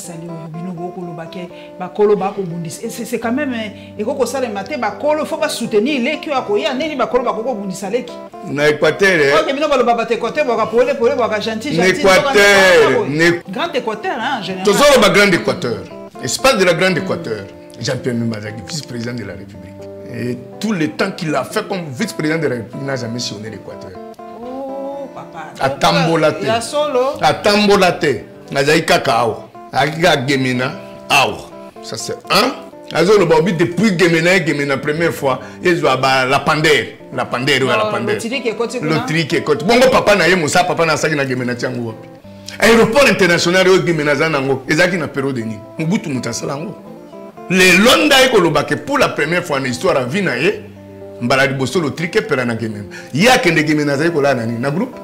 sali bino bokolo bake bakolo bako bundisa et c'est quand même et koko sala maté bakolo faut pas soutenir les qui akoya neni bakolo bakoko bundisa leki na Équateur OK bino baloba ba Équateur baka pole baka gentil Équateur grand Équateur hein général toujours ba grand Équateur espace de la grande Équateur Jean-Pierre Mbazaki vice-président de la République et tout le temps qu'il a fait comme vice-président de la République n'a jamais sillonné l'Équateur. Oh papa à Tambolate ya solo à Tambolate Nazai Kakao, Akiga Gemina, ça c'est un. Azo le Bobby depuis Gemina première fois, ils ont la pandère, la pandère. Le tri qui est côté. Le tri qui est côté. Bon papa na yemusa papa na saki na Gemina tiango. Aéroport international de Gemina zanango, ezaki na période ni. Mubutu mutasalango. Les Londa ekolobake pour la première fois dans l'histoire à Vinaye, mbaladi bosso le tri qui est perana Gemina. Ya kende Gemina zai kola nani na groupe.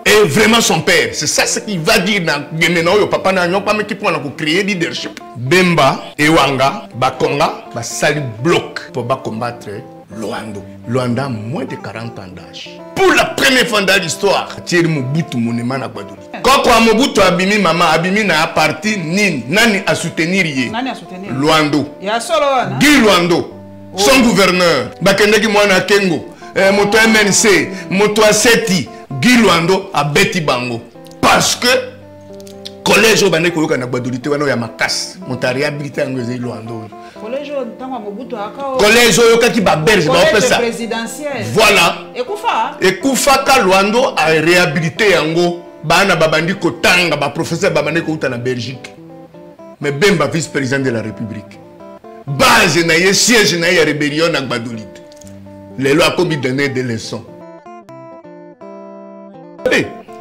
Et vraiment son père, c'est ça ce qu'il va dire dans le papa n'a pas qui pour créer leadership. Bemba, Ewanga, Bakonga, Sali bloc pour combattre Luando. Luando a moins de 40 ans d'âge. Pour la première fois dans l'histoire, Thierry Mobutu Monema na Guadeloupe. Quand Mobutu abimi maman, abimi na parti nini, nani a soutenir ye. Nani a soutenir. Luando. Ya solo wana. Guy Luando, son gouverneur. Bakendeki mwana Kengo, moto MNC, moto Aseti. Guy Luando a beti bango parce que collège au Baneko yoka na Guadeloupe wana ya makasi monta réhabilité ngeze Luando collège ntango Mobutu akao collège yoka ki ba berge ba pesa présidentiel voilà ekufa ka Luando a réhabilité yango bana babandi kotanga ba professeur babane ko uta na Belgique mais Bemba vice-président de la République base na ye siège na ya rébellion na Guadeloupe les lois comme donner des leçons.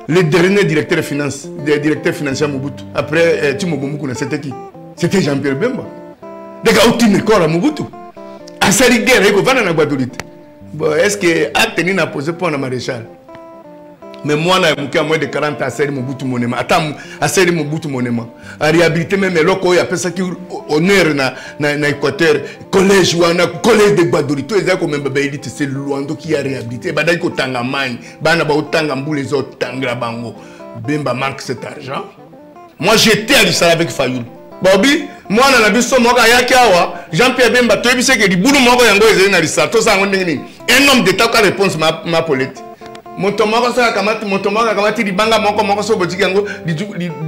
Le dernier directeur financier Mobutu, après Timo Bomukuna, c'était qui? C'était Jean-Pierre Bemba. Les gars, où école à Mobutu? À Sariguerre, il faut aller à Guadeloupe. Est-ce que acte n'a posé pour un maréchal? Mais moi, je suis moins de 40 ans à Seri Mobutu Monema. Attends, à Seri Mobutu Monema. À réhabiliter même les locaux, il y a personne qui honneur dans l'Équateur. Collège de Guadeloupe. Tout ça, comme élite, c'est Luando qui a réhabilité. Badaï ko tanga mani, bana ba tanga mbou les autres tanga bango. Bemba manque cet argent. Moi, j'étais à l'Issala avec Fayoul. Bobby, moi, on a vu son moka yakiawa. Jean-Pierre Bemba, tu as vu ce que dit boulou moka yango ezeli na l'Issala. Tout ça, un homme d'État qui a réponse ma polette. Montomoko sa kamati montomoko kamati libanga moko so botiki yango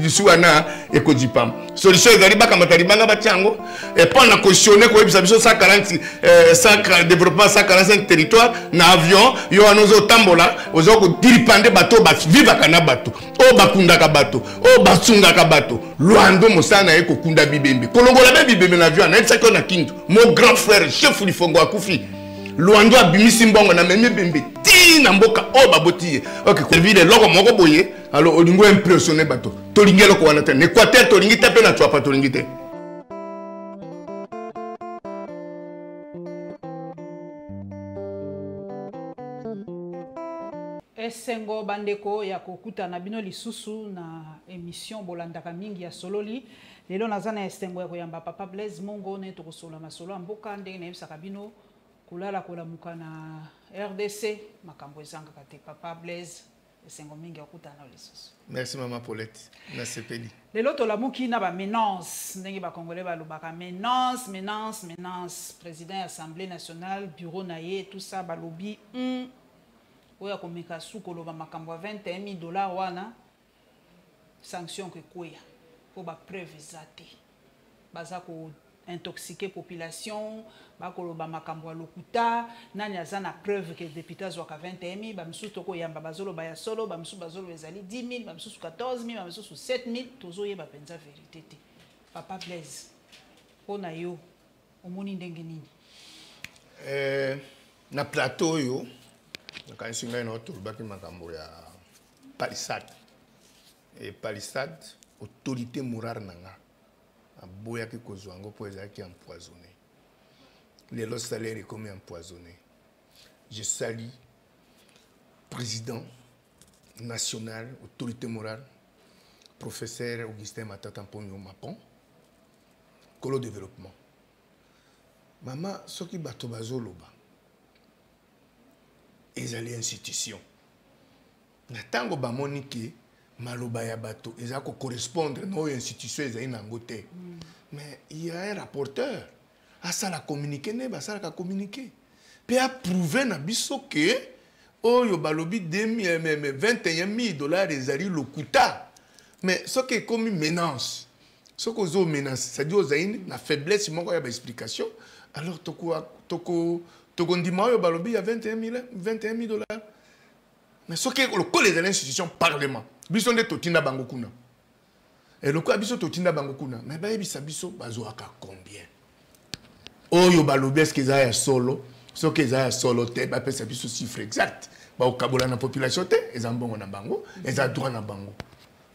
disuana ekodipam solution ezali bakamata libanga batiango et pas na cautionner ko ebisa biso 140 développement 145 territoire na avion yo anozo tambola ozoko diripande bato ba viva kana bato o bakunda ka bato o basunga ka bato Luando mosana ekokunda bibembe kolongola be bibembe na avion na etsako na kintu mon grand frère chef Lifongo akufi Luando abimisi mbongo na meme bembe ti na mboka o baboti OK servir le logo moko boye alors olingo impressionner bato tolingi loko wana te Équateur tolingi te pe na twa pa tolingi te esengo bandeko ya kokuta na bino lisusu na émission bolandaka mingi ya sololi lelo nazana esengo ya koyamba papa Blaise Mongo ne tokosola masolo mboka ndenge na yebisaka bino kulala kolamuka na RDC makambo ezanga kate papa Blaise esengo mingi akutana lisusu. Merci maman Paulette na sepeli lelo tolamuki na ba menace ndenge ba congolais balobaka menace président de l'Assemblée nationale bureau na ye tout ça balobi oya komeka sukolo ba makambo $21 000 wana sanction ke koya po ba preuve zate baza ko intoxiquer population bakoloba makambo ya lokuta nani azana preuve que député azwaka 21 000 bamisusu toko yamba bazoloba ya solo bamisusu bazolo ezali 10 000 bamisusu 14 000 bamisusu 7 000 tozoyeba penza vérité te papa Blaise pona yo omoni ndenge nini na plateau yo nakanisi ngai na tolobaki makambo ya palissade et palissade autorité morale nanga aboya ki kozwango po ezaki empoisonné les salaires est comme empoisonné je salue président national autorité morale professeur Augustin Matata Mponyo Mapon Colo développement mama soki bato bazoloba ezali institution na tango bamoni ke maloba ya bato eza ko correspondre no institution eza ina ngote. Mais il y a un rapporteur à ça la communiquer ne ba ça la communiquer. Puis a prouver na biso que oyo balobi 21 000 $ ezali lokuta. Mais ce qui est comme une menace. Ce que vous menace, ça dit aux aïns, la faiblesse, il y a une explication. Alors, toko ndima yo balobi, il y a 21 000 $. Mais ce qui est le col des institutions parlement. Biso de totina bangokuna. Et le quoi biso totina bangokuna. Mais ba yebisa biso bazoaka combien? Oyo balobi est-ce qu'ils a solo? Ce qu'ils a solo te ba pesa biso chiffre exact. Ba okabola na population te, ils en bongo na bango, ils a droit na bango.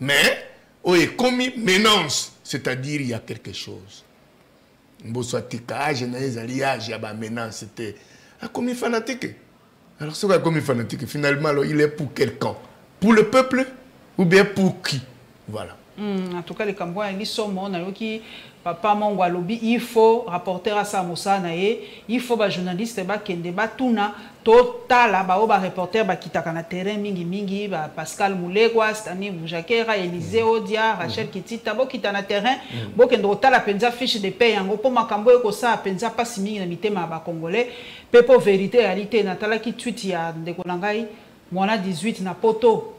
Mais oye commis menace, c'est-à-dire il y a quelque chose. Mboswatika genèse alliage ya ba menace c'était a commis fanatique. Alors ce qu'a commis fanatique finalement alors, il est pour quel camp? Pour le peuple ou bien pour qui? Voilà. En tout cas les Cambouans ils sont morts qui papa mongo alobi il faut rapporter à ça Moussa naé il faut ba journaliste ba kende ba tuna total ba oba reporter ba kitaka na terrain mingi ba Pascal Moulekwa Stani Boujakera Élisée Odia Rachel Kitita bo kita na terrain bo kende otala penza fiche de paie yango po makambo eko sa penza pasi mingi na mitema ba congolais pepo vérité réalité na tala ki tweet ya ndeko nangai mwana 18 na poto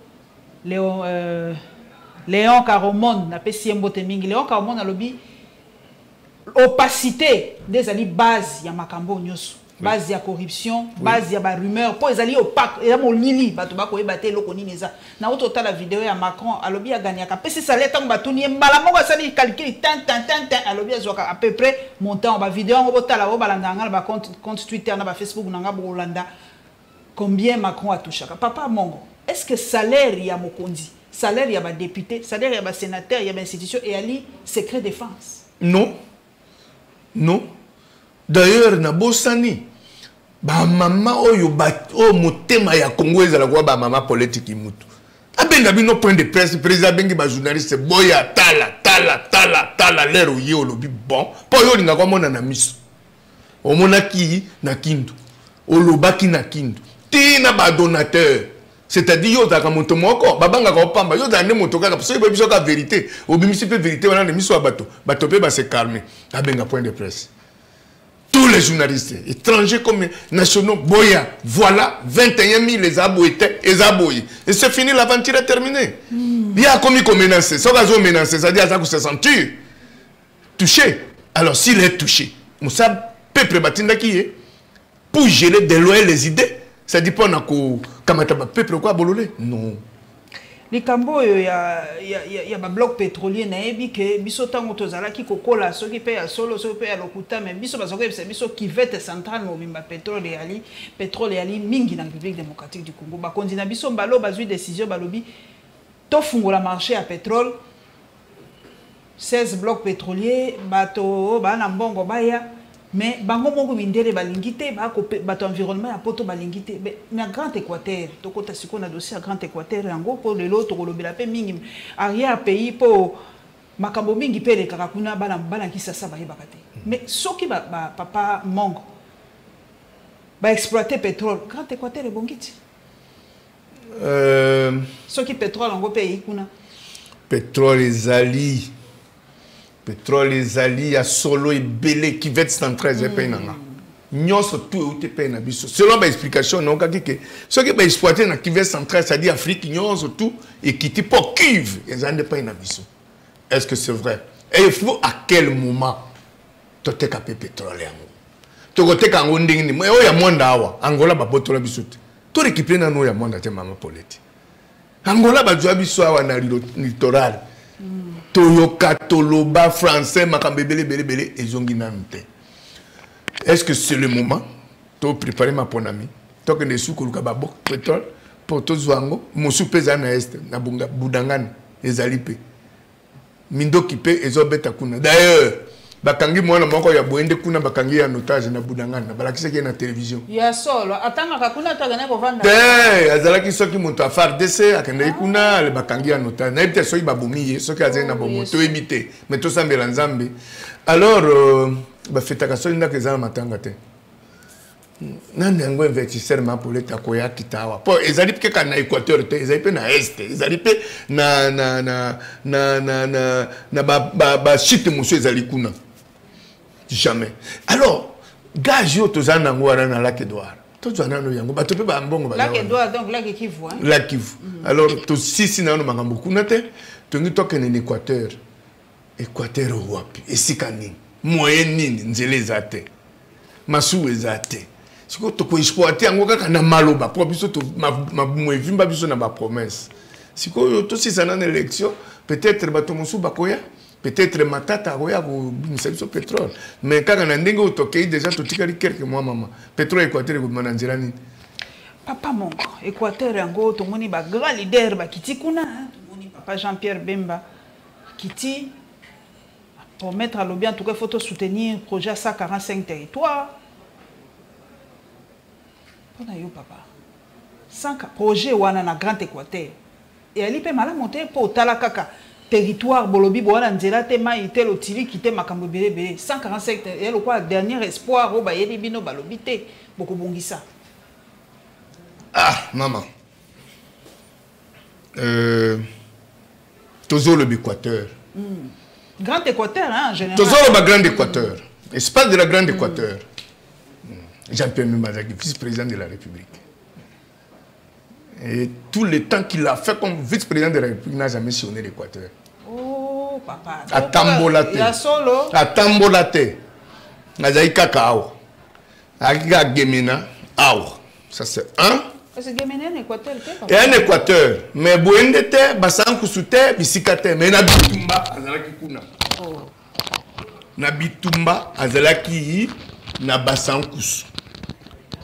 Léon Caromon na pesi mbote mingi Léon Caromon na lobi opacité des alliés base ya makambo nyoso base ya corruption base ya ba rumeur po ezali opaque ya molili bato ba ko ebate loko nini eza na auto la vidéo ya Macron alobi ya gagner ka pesi salaire tant batuni mbala moko sali calcul tant alobi azoka à peu près montant ba vidéo ngo botala bo balanda ngala ba compte Twitter na ba Facebook nanga bo Holanda combien Macron a touché papa mongo est-ce que salaire ya mokonzi salaire ya ba député salaire ya ba sénateur ya ba institution et ali secret défense non. D'ailleurs, na bosani, ba mama oyo o motema ya Congo ezala kwa ba mama politique imutu. Abenga bino point de presse, président bengi ba journaliste boya tala lero ye olobi bon. Po yo linga kwa mona na miso. Omona ki na kindu. Olobaki na kindu. Tina ba donateur. C'est-à-dire yo za ka moto moko babanga ka opamba yo za ne moto kaka parce que biso ka vérité obimisi pe vérité wana ne miso bato pe ba se calmer abenga point de presse tous les journalistes étrangers comme nationaux boya voilà 21 000 les aboyés et c'est fini l'aventure est terminée il y a commis comme menace ça va zo menacer c'est-à-dire ça que se sentir touché alors s'il est touché Moussa peuple batinda qui est pour gérer de loin les idées. Ça dit pas qu'on peuple quoi bololé non. Les Cambo il y a un bloc pétrolier naebi que biso tango tozala ki kokola so ki pe ya solo so pe ya lokuta mais biso bazoko biso qui vete central no bimba pétrole ali mingi na République démocratique du Congo ba kondina biso mbalo bazui décision balobi to fungola marché à pétrole 16 blocs pétroliers bato ba na mbongo baya mais bango mongo mindele balingité bato environnement ya poto balingité mais na Grand Équateur tokota siko na dossier à Grand Équateur yango pour le lot kolobela pe mingi arrière pays po makambo mingi pe le kakuna bana kisasa ba yebakate mais soki papa mongo ba exploiter pétrole Grand Équateur e bongiti soki pétrole yango pe ikuna pétrole ezali pétrole ezali ya solo ebele qui va être centralisé pe nanga nyonso tout te pe na biso selon ba explication non kaki ke ce qui ba exploiter na qui va central c'est-à-dire Afrique nyonso tout et qui ti pour Kiv ezande pe na biso est-ce que c'est vrai et il faut à quel moment to te capé pétrole yango to ko te kango ndingi ni o ya monde awa Angola ba botola biso to récupérer na no ya monde te mama poleti Angola ba jwa biso awa na littoral Toyoka, Toloba, français, Makambebele, Belebele, et Zonginante. Est-ce que c'est le moment de préparer ma bonne amie? Tant que les sous Kolukababo, pétrole, pour tous Zwango, mon soupezan est, Nabunga, Boudangan, les Alipé. Mindo Kipe, et Zobeta Kuna. D'ailleurs, Bakangi, moi, je ya boende kuna bakangi en otage na Boudangan, na balakisa qui na télévision. Ya solo, atanga kakuna tagana ko vanda. Azalaki soki monto afar dese akende kuna le bakangi en otage. Na ebite soki babomi soki azali na bomo to ebite, mais to sambela nzambe. Alors ba fetaka soki ndaka ezana matanga te. nani yango investisseur ma pour l'état koya kitawa po ezali pe ka na Équateur te ezali pe na est ezali pe na ba chite monsieur ezali kuna jamais alors gage yo tozana ngwara na Lac Edouard tozana no yango bato pe ba mbongo ba Lac Edouard donc Lac Kivu hein Lac Kivu alors to sisi na no makambo kuna te tongi toke na Équateur wapi esika nini moyen nini nzele ezate masu ezate siko to ko exploiter yango kaka na maloba po biso to ma vimba biso na ba promesse siko yo to si sana na élection peut-être bato mosu bakoya peut-être matata koya ko binisa biso pétrole mais kaka na ndenge otokei déjà to tikali quelques mois mama pétrole Équateur ko mananzela nini papa mon Équateur yango to moni ba grand leader ba kiti kuna to moni papa Jean-Pierre Bemba kiti pour mettre à l'objet en tout cas il faut soutenir le projet à 145 territoires. Yo papa 100 projet wana na Grand Équateur et ali pe mala monter pour tala kaka territoire bolobi boana nzela te mai te lotili kite makambo belé 145 et le quoi dernier espoir o ba yeli bino balobi te boko bongisa ah maman toujours le Équateur Grand Équateur hein en général toujours le Grand Équateur espace de la Grande Équateur Jean-Pierre Mbazaki, vice-président de la République. Et tout le temps qu'il a fait comme vice-président de la République, n'a jamais sillonné l'Équateur. Oh, papa. À Tambolate. À Tambolate. À Zaïka Kao. À Gemina. Ça c'est un. C'est Gemina un Équateur. Et un Équateur. Mais Bouendete, Bassan Koussoute, Bisikate. Mais Nabitumba, Azalaki Kuna. Nabitumba, Azalaki na Bassan Koussou.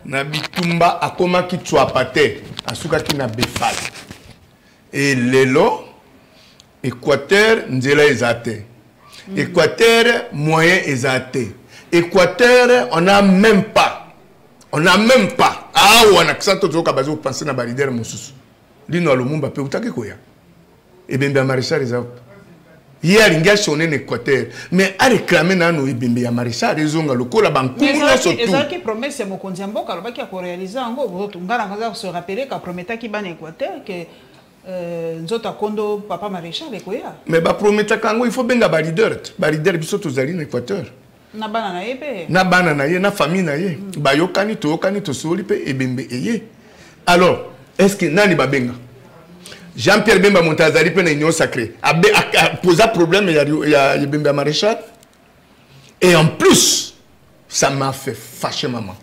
Na bitumba akoma ki tsuapate asuka ki na befal et lelo Équateur nzela ezate Équateur moyen ezate Équateur on a même pas ah on a que ça tout ka bazo penser na ba leader mosusu lino alomumba pe utake koya et Bemba maréchal ezate hier il y a sonné Équateur mais a réclamé nano Bemba ya maréchal rezonga lokola bankumu surtout ezaki promesse ya mokonzi ya mboka lobaki ya ko réaliser ngo ngana ngaza se rappeler ka prometa ki ban Équateur que nzota kondo papa maréchal ekoya mais ba prometa kango il faut benga ba leader biso tozali na Équateur na bana na yebe na bana na ye na famille na ye ba yokani to soli pe ebembe eye alors est-ce que nani ba benga Jean-Pierre Bemba Montazali pe na union sacrée a posé problème il y a Bemba maréchal et en plus ça m'a fait fâcher maman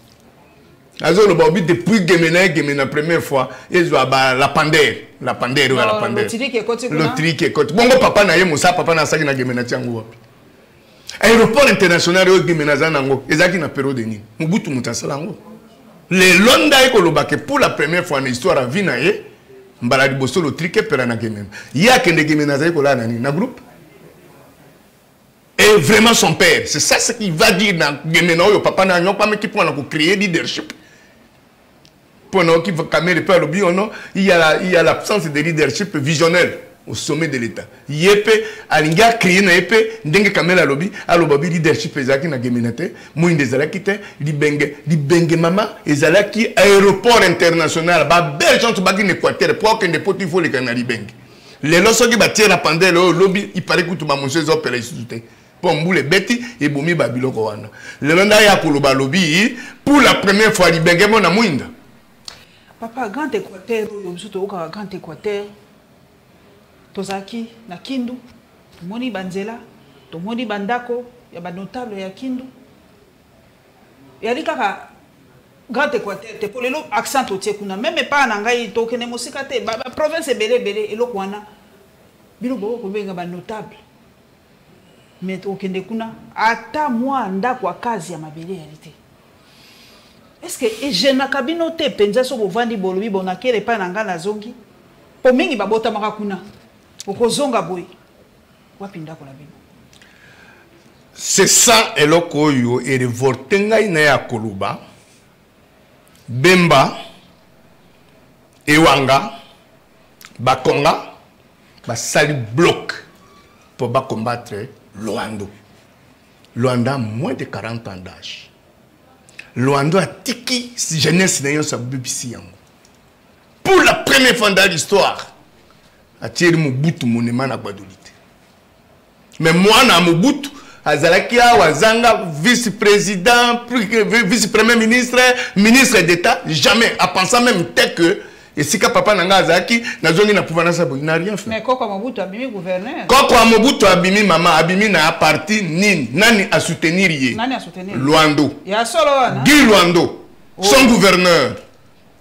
azo le bobi depuis Gemena première fois ils ont la pandère le tri qui est côté bongo papa na ye musa papa na saki na Gemena tiango wapi aéroport international o Gemena zanango ezaki na période ni Mobutu mutasala ngo le londa ekoloba que pour la première fois dans l'histoire à vie na ye Mbaladi bosso le tri qui est perana Gemena ya kende Gemena za ekola nani na groupe et vraiment son père c'est ça ce qu'il va dire dans Gemena yo papa na nyokwa me qui pour créer leadership pendant qu'il va calmer le père lobby il y a l'absence de leadership visionnel au sommet de l'État yepe alinga créer na yepe ndenge kamela lobby alobabi leadership ezaki na Gemenate muinde zalaki te libenge mama ezalaki aéroport international ba belge to bagi Équateur pour que ne poti faut les canali libenge les losoki ba tire pendant le lobby il paraît que tout ba monsieur zo pele sute pour mbule beti et bomi ba biloko wana le landa ya koloba lobby pour la première fois libenge mona muinda papa Grand Équateur yobusuto oka Grand Équateur tozaki na Kindu tomoni banzela tomoni bandako ya ba notable ya Kindu yali kaka Grand Équateur te polelo accent otie kuna même pas na ngai tokene mosika te ba province belé eloko wana bino bo ko benga ba notable mais okende kuna ata moi ndako wa kazi ya mabele yalité est-ce que je na kabino te penza so bovandi bolobi bonakele pa na ngana zongi po mingi babota makakuna okozonga boy wapinda ko na bino c'est ça eloko yo et revoltenga ina ya koluba Bemba Ewanga Bakonga basali bloc pour combattre Luanda moins de 40 ans d'âge Luando a tiki jeunesse n'ayant sa BBC. Pour la première fois dans l'histoire, a tiré Mobutu monument à Guadeloupe. Mais moi, na Mobutu, Azalakia, Wazanga, vice-président, vice-premier ministre, ministre d'État, jamais, à penser même tel que, et si papa n'a Azaki, n'a jamais pouvoir n'a rien fait. Mais Koko Mobutu a bimi gouverneur. Koko Mobutu a bimi maman, a bimi na parti nini, nani a soutenir yé. Nani a soutenir. Luando. Il y a solo wana. Guy Luando, son gouverneur.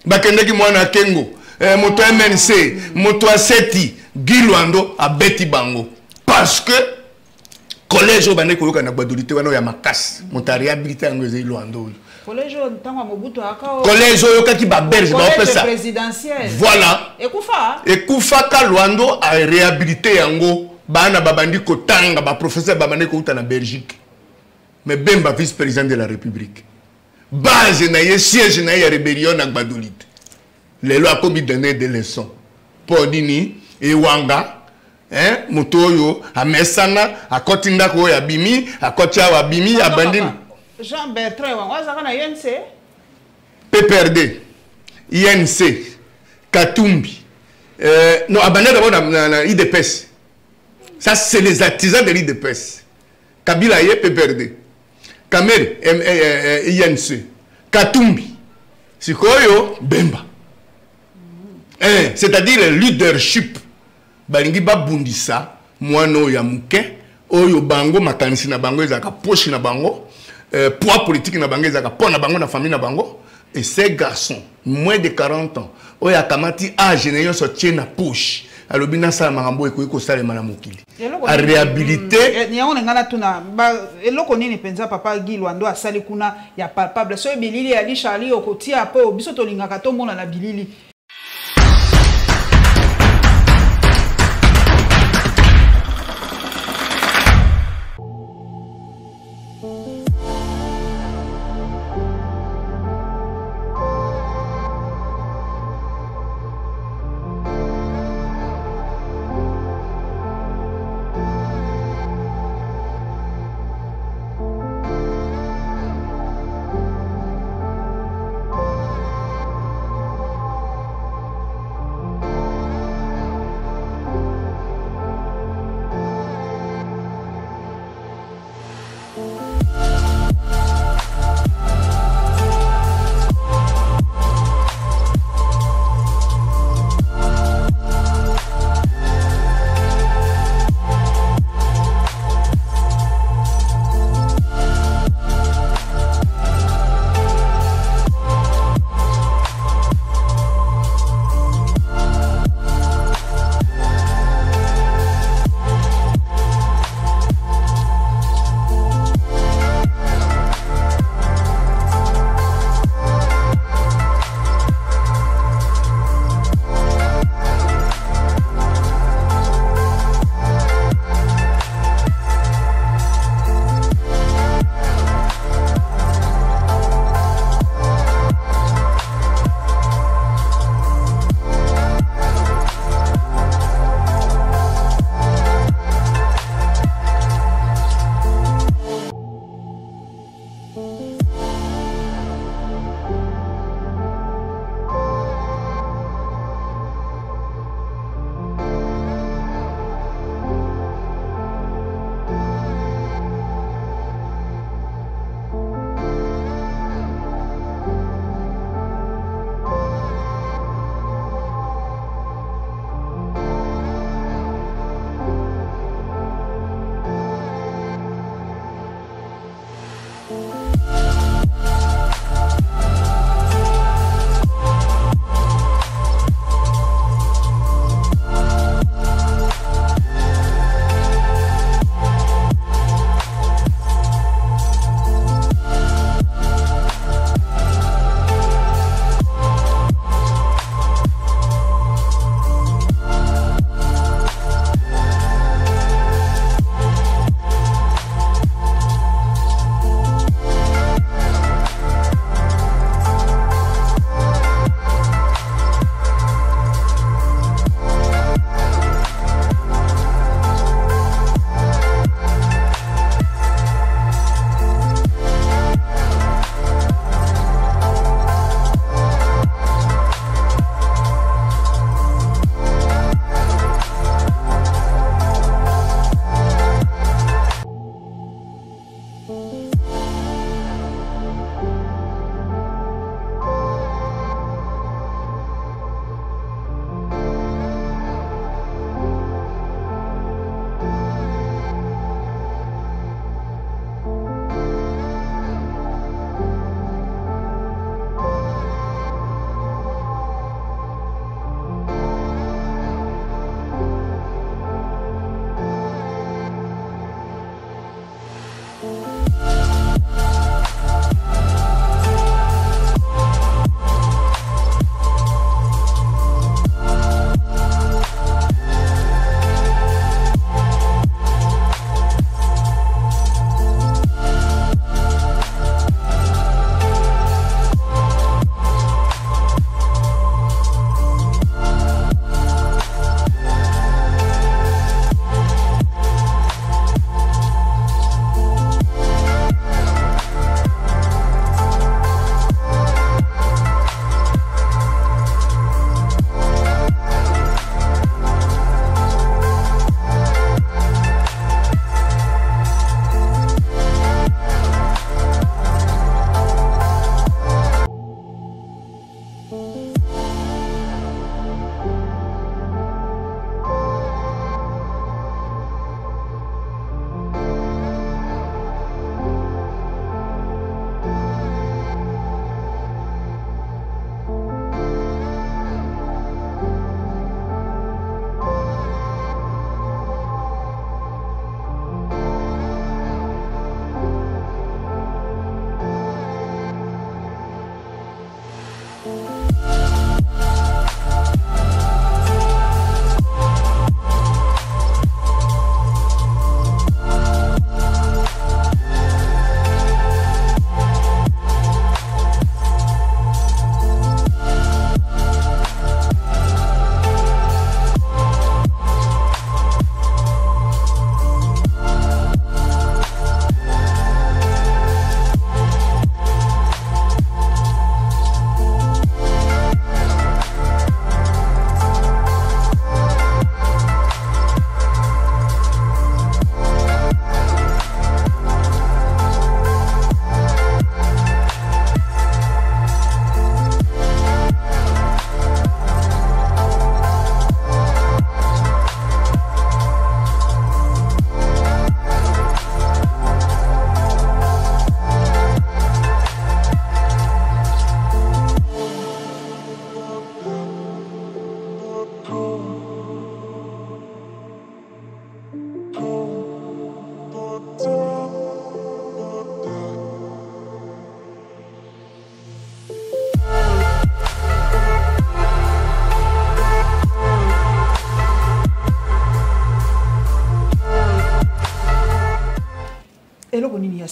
Bakendeki mwana Kengo, moto MNC, moto Aseti, Guy Luando a beti bango. Parce que collège au Bané Koyoka na Guadeloupe wana ya makasi, moto a réhabilité ngweze Luando. Collège au Mobutu akao. Collège au Yoka qui ba berge ba fait ça. Présidentiel. Voilà. Et Koufa ka Luando a réhabilité yango bana babandi kotanga ba professeur babane ko uta na Belgique. Mais Bemba vice-président de la République. Base na ye siège na ya rébellion na Guadeloupe. Les lois comme donner des leçons. Pour dini et wanga motoyo a mesana a kotinda ko ya bimi a kotia wa bimi a bandini. Jean Bertrand wanga na INC. PPRD, INC, Katumbi. Non, abandonné d'abord dans l'IDPS. Ça, c'est les artisans de l'IDPS. Kabila est PPRD. Kamel, INC. Katumbi. Sikoyo, Bemba. C'est-à-dire le leadership. Balingi babundisa, mwano ya muke, oyo bango, makanisi na bango, ezaka poche na bango, poids politique na bango, ezaka po na bango, na famille na bango. Et ces garçons, moins de 40 ans, oya kamati âge n'ayant sorti na poche. Alors bina sa marambo ekoiko sale malamukili. A réhabiliter. Niaone ngana tuna eloko nini penza papa Guy Luando asali kuna ya palpable. So bilili ali Charlie okotia po biso to lingaka to mona na bilili.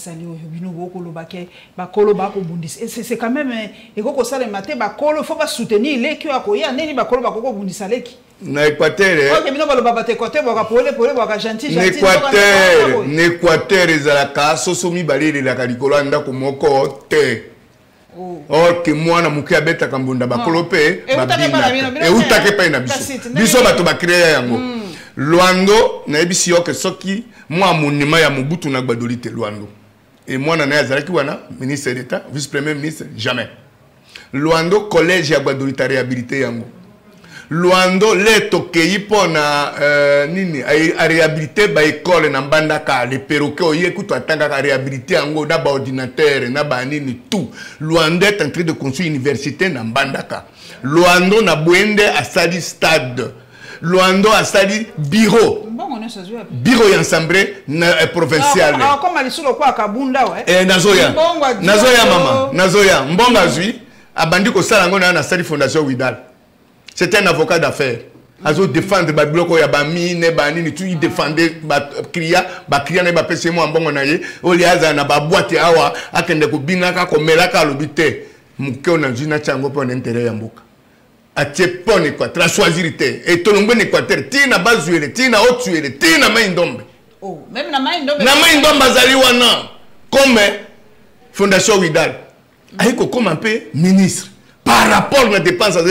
basali oyo bino bokoloba ke bakolo bakobundisa c'est quand même ekoko sala matin bakolo faut pas soutenir leki akoya neni bakolo bakobundisa leki na Équateur OK bino baloba bate côté boka pole boka gentil Équateur ezalaka sosomi balele la kalikolo anda ko moko te or que moi na muke abeta kambunda bakolo pe babina e utake pa na biso bato ba créer yango Luando na ebisi yo ke soki moi monima ya Mobutu na Gbadolite Luando et moi na azalaki wana ministre d'État vice-premier ministre jamais Luando collège ya Gbadolite réhabilité yango Luando le tokei pona nini a réhabilité ba école na Mbandaka le perroquet oye kutu atanga ka réhabilité yango na ba ordinateur na ba nini tout Luando est en train de construire université na Mbandaka Luando na Bwende asali stade Luando asali bureau bureau ensemble na provincial comme alisolo kwa kabunda nazoya mama nazoya mbonga zui abandi ko sala ngo na sali fondation Widal. C'est un avocat d'affaires. Azo défendre ba biloko ya ba mine ba nini tu défendait ba client na ba pese mo mbongo na ye oliaza na ba boîte awa akende ko binaka ko melaka lobite muke na jina chango pour intérêt ya mboka. Atie pone quoi tra choisir te et tolongwe ne Équateur tina bazuele tina otuele tina maindombe. Oh même na maindombe. Na maindombe azali wana comme fondation Widal. Aiko comme un peu ministre. Par rapport à la dépense à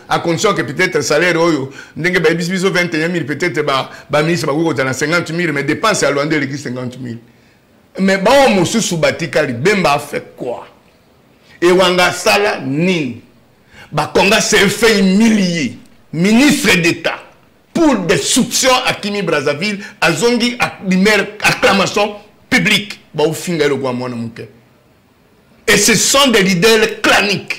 à condition que peut-être le salaire, ndenge ba 21 000, peut-être ba ministre ba 50 000, mais dépenses à Luando l'église 50 000. Mais ba o musu subatika li bemba fait quoi? Et wanga sala nini? Ba konga s'est fait humilier. Ministre d'État pour des soupçons à Kimi Brazzaville, à Zongi à primaire acclamation publique. Ba o finga le gwa mwana muke. Et ce sont des leaders claniques.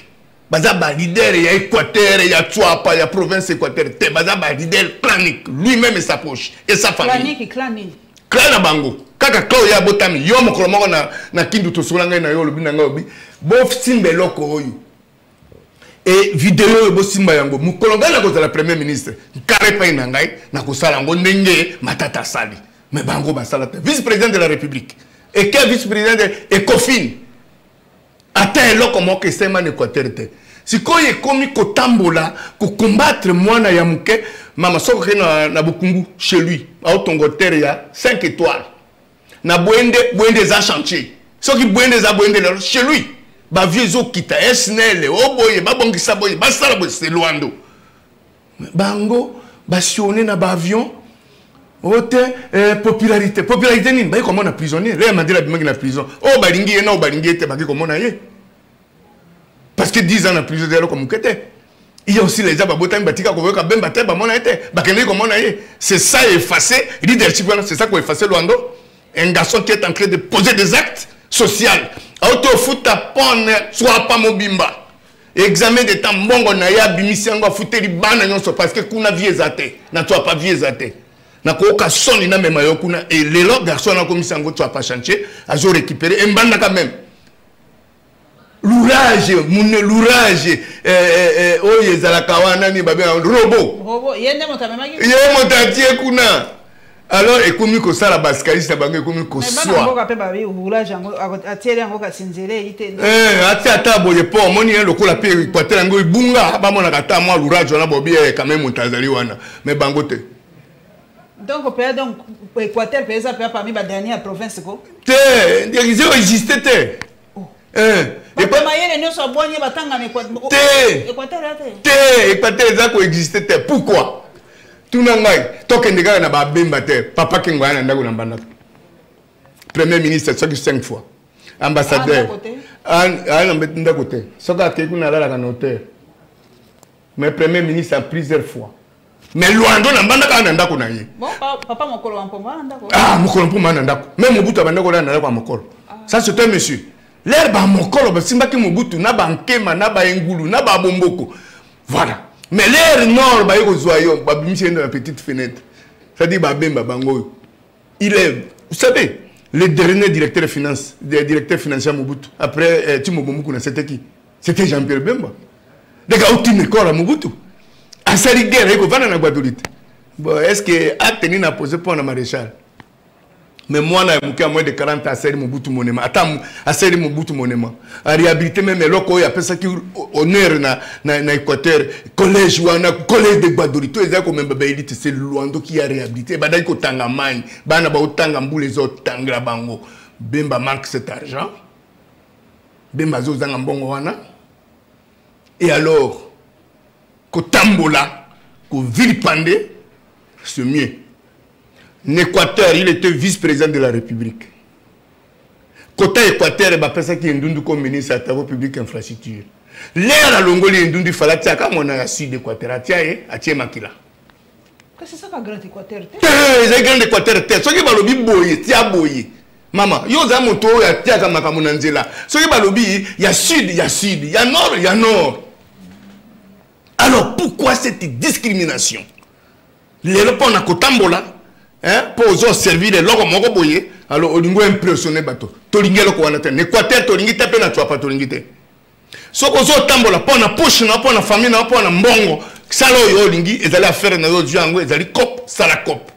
Bazaba leader, il y a Équateur, il y a Tchouapa, il y a province Équateur. Bazaba leader clanique. Lui-même et sa poche. Et sa famille. Clanique. Clan bango. Kaka Klo ya botami. Yo mokolomo na kindu to solanga na yo lobi na ngobi. Bof simbe loko oyo. Et vidéo bo simba yango. Mukolonga na ko la premier ministre. Kare pa ina ngai na ko sala ngo ndenge matata sali. Mais bango basala te. Vice-président de la République. Et quel vice-président de Ecofin? Attends, là, comment que c'est man Équateur. Si quand il commis kotambola, pour combattre moi na yamuke, maman soko na bukungu chez lui, à Otongoter il y a 5 étoiles. Na Bwende za chantier. Ce qui Bwende za Bwende chez lui. Ba vieux zo kita esnele, oboye, ba bongisa boye, ba sala boye c'est Luando. Bango, ba sionné na ba avion. Ote popularité nini ba comment na prisonnier là mandela bimangi na prison oh balingi na balingi te ba comment na ye parce que 10 ans na prison de comme kete il y a aussi les gens babotami batika ko ka bemba te ba mona ete ba kende comment na ye c'est ça effacer leadership c'est ça qu'on effacer Luando un garçon qui est en train de poser des actes sociaux auto futa pone soit pas mobimba examen de temps mbongo na ya bimisi ngo futeli bana nyonso parce que kuna vie ezate na toi pas vie ezate na koka soni na mema yokuna et lelo garçon na komisa ngo tu pas chantier azo récupérer mbanda quand même lourage oye zala kawana ni babe robot yende motamemaki ye motatie kuna alors ekomi ko sala baskaliste bango ekomi ko soa mais bana pe babe roulage ngo atiele ngo kasinzele ite ata boye po moni en lokola pe Équateur ngo ibunga ba mona kata moi lourage na bobi quand même motazali wana mais bango te. Donc, Équateur, par exemple, parmi les dernières provinces. Ils ont existé. Équateur, existé. Pourquoi? Tout le monde, papa qui Premier ministre, 5 fois. Ambassadeur. Mais Premier ministre plusieurs fois. Mais Luando na mbandaka na ndako na ye. Bon papa mokolo wa mpomba na ndako. Ah mokolo mpomba na ndako. Même Mobutu abandako na ndako mokolo. Ça c'est un monsieur. L'herbe mokolo ba simbaki Mobutu na ba nkema na ba engulu na ba bomboko. Voilà. Mais l'air nord ba yeko zoyo ba bimisi dans la petite fenêtre. Ça dit ba bemba bango. Il est, vous savez, le dernier directeur de finance, le directeur financier Mobutu après Timo Bomuku na c'était qui? C'était Jean-Pierre Bemba. Des gars où tu me corps à Mobutu. À cette guerre, il faut na Gbadolite. Bon, est-ce que acte ni na posé pour le maréchal? Mais moi, je suis moins de 40 ans, à Mobutu Monema. Attends, à Mobutu Monema. À réhabiliter même les locaux, il y a personne qui honneur na Équateur. Collège de Gbadori. Tout les gens comme Mbabélite, c'est Luando qui a réhabilité. Badaï ko tanga mani. Bana ba otanga mbou les autres tanga bango. Bemba manque cet argent. Bemba zo zanga mbongo wana. Et alors, ko tambola, ko vilipande, c'est mieux. L'Équateur, il était vice-président de la République. Côté Équateur, il y a personne qui est comme ministre de la République infrastructure. L'air à Longoli est il fallait que on a sud d'Équateur, à Makila. Qu'est-ce que c'est ça, grand Équateur? C'est grand Équateur. Ce qui va le boyer, tia boyer. Maman, yo za moto ya tia kama kamunanzela. Ce qui va le il y a sud, il y a sud, il y a nord, il y a nord. Alors pourquoi cette discrimination? Les lopes on a kotambola. Pour servir les logos moko boye alors olingo impressionné bato tolingi loko wana te Équateur tolingi te pe na twa pa tolingi te soko zo tambola pona poche na pona famille na pona mbongo sala yo olingi ezali affaire na yo jango ezali cop sala cop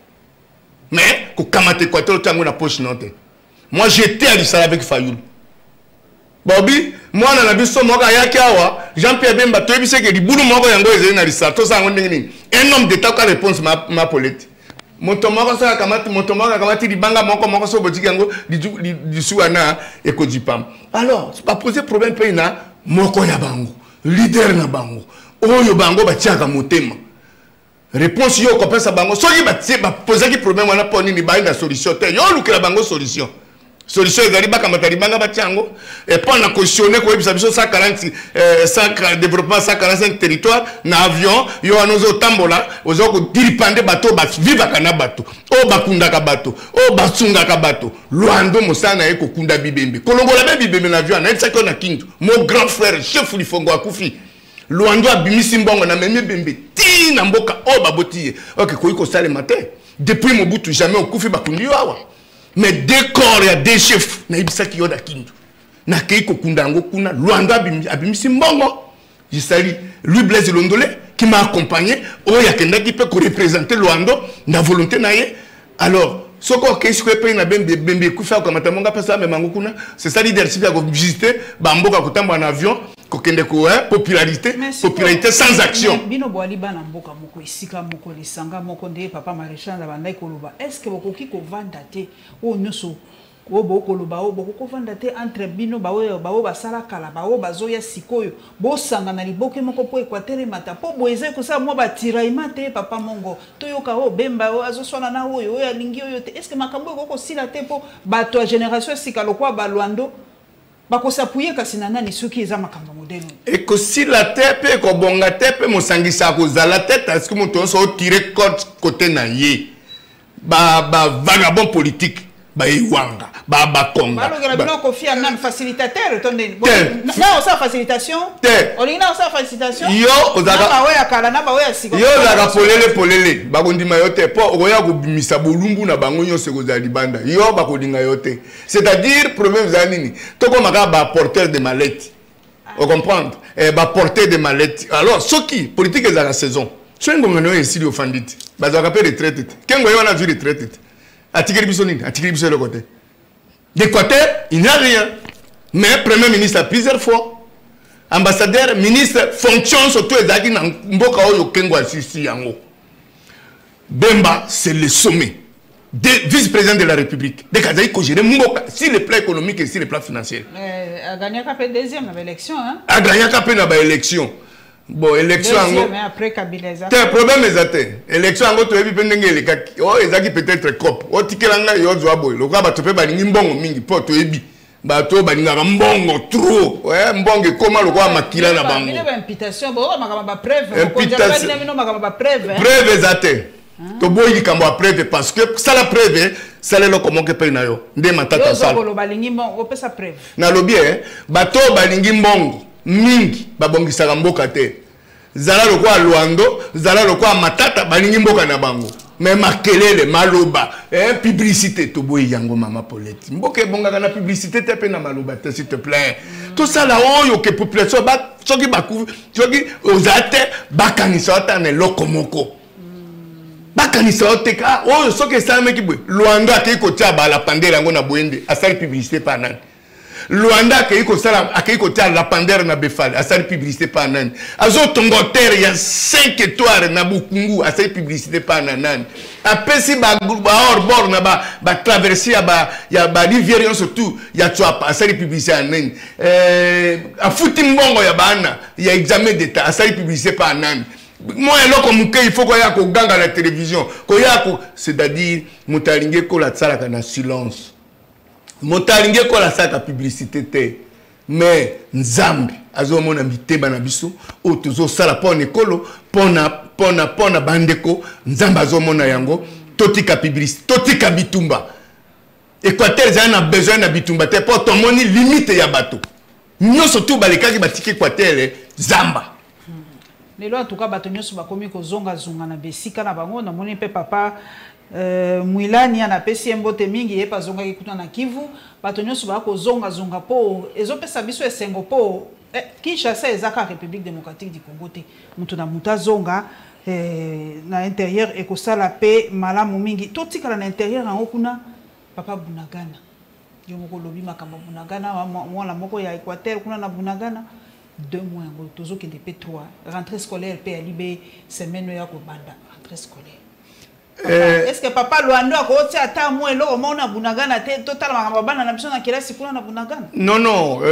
mais ko kamate Équateur tango na poche na te. Moi j'étais à l'Israël avec Fayoul Bobby moi na biso moko ayaki awa Jean-Pierre Bemba to ebise ke libulu moko yango ezali na l'Israël to sango ndenge un homme d'état ka réponse ma polette. Montomoko sa kamati montomoko kamati libanga moko so botiki yango disuana ekodipam. Alors, c'est pas poser problème pe na moko ya bango, leader na bango. Oyo bango batiaka motema. Réponse yo ko pesa bango. Soki batie ba poser ki problème wana poni ni ba ina solution te. Yo lukela bango solution. Solution ezali ba kamata libanga batiango et pas na cautionner ko ebisa biso 140 développement 145 territoires na avion yo anozo tambola ozo ko diripande bato ba viva kana bato o bakunda ka bato o basunga ka bato Luando mosana eko kunda bibembe kolongola be bibembe na avion na etsako na kintu mon grand frère chef Lifongo akufi Luando abimisi mbongo na meme bembe ti na mboka o baboti OK ko iko sale matin depuis Mobutu jamais okufi bakundi awa. Mais deux corps, il y a deux chefs. Na ibisa ki yoda kindu. Na keiko kundango kuna. Luando abimisi mbongo. Je salue Louis Blaise Londolé qui m'a accompagné. Oh, il y a quelqu'un qui peut représenter Luando. Na volonté na ye. Alors, ce qu'on a fait, c'est ça leadership qui a visité. Bamboka kotambo en avion. Popularité, popularité sans action. Est-ce que vous entre bino bao basala kala bao bazoya sikoyo bo sanga na liboke moko po Équateur mata po boeze ko sa mo batiraima te papa mongo toyoka o Bemba o azoswana na oyo oya lingi oyo te. Est-ce que makambo ko sila te po bato a génération sikalo kwa ba Luando bakosapuye kasi na nani soki eza makambo modelo et que si la tepe ko bonga tepe mo sangisa ko zala tête est-ce que mo tonso tirer côté na ye ba vagabond politique ba iwanga ba konga ba kofi anan facilitateur tonde na osa facilitation olina osa facilitation yo ozaka ba oya kala na ba oya siko yo zaka polele ba kondima yote po oya ko bimisa bolumbu na bango nyose ko za libanda yo ba kodinga yote c'est-à-dire problème za nini toko maka ba porteur de mallette on comprendre ba porteur de mallette alors ce qui politique est à la saison so ngongano ici au fandit ba za ka retraite kengo yo na ju retraite Atikeri Bisonine, Atikeri Bisonine le côté. D'Équateur, il n'y a rien. Mais Premier ministre plusieurs fois. Ambassadeur, ministre, fonction surtout ezaki na mboka oyo kengo asisi yango. Bemba, c'est le sommet. Vice-président de la République. Dès qu'il faut gérer mboka, sur le plan économique et sur le plan financier. A gagné qu'après deuxième élection, hein? A gagné qu'après la élection. Bon, élection mais après Kabila le problème est que l'élection en gros peut-être cop o tikelanga yo zo boy lo ka ba tope ba lingi mbongo mingi po to ebi ba to ba linga mbongo trop mbongo koma lo kwa makila na bango imputation bo makama ba preuve ko jabani na makama ba preuve preuve ezate to boy kambo preuve parce que ça la preuve ça le comment que pe na yo nde matata ça lo ba lingi mbongo pesa preuve na lobi ba to ba lingi mbongo mingi babongisaka mboka te zala lokwa Luando zala lokwa matata balingi mboka na bango mais makelele maloba publicité to boy yango mama Paulette mboka bongaka na publicité te pe na maloba te s'il te plaît tout ça là oyo que population ba soki baku soki ozate bakanisa ta na lokomoko bakanisa oteka oyo soki esalamaki boye Luanda akei kotia balapandere yango na boyende asali publicité pa nani Luanda akei kotia lapandere na befale asali publicité pa nani azotonga hotel ya 5 étoiles na Bukungu asali publicité pa nani apesi ba hors-bord na ba traverser ya ba rivière yonso tout ya Tswapa asali publicité ya nani afuti mbongo ya bana ya examen d'état asali publicité pa nani. Moi, il faut qu'on y ait à la télévision. C'est-à-dire, motalingue ko la tsala na silence. Motalingue ko la saka publicité. Mais nzambe azomona miteba na biso o tozo sala pona ekolo pona bandeko nzambe azomona yango totika publicité totika bitumba. Équateur a besoin na bitumba te pour ton moni limite ya bato. Nous surtout balekaki batiki Équateur zamba. Lelo en tout cas bato nyonso bakomi kozonga zunga na besika na bango na moni pe papa Mwilani ana pesi mbote mingi yepa zonga kikuta na Kivu bato nyonso ba kozonga zunga po ezopesa biso esengo po Kinshasa ezaka République démocratique du Congo te mutu na muta zonga na intérieur ekosala pe malamu mingi totikala na intérieur en okuna papa Bunagana yo moko lobi makambo Bunagana mwana moko ya Équateur kuna na Bunagana 2 mois ngo tozo ki depuis 3 rentrée scolaire pe alibe semaine ya ko banda rentrée scolaire est-ce que papa Luanda ko ti ata mo eloko mona Bunagana te total makamba bana na biso na kelasi kuna na Bunagana non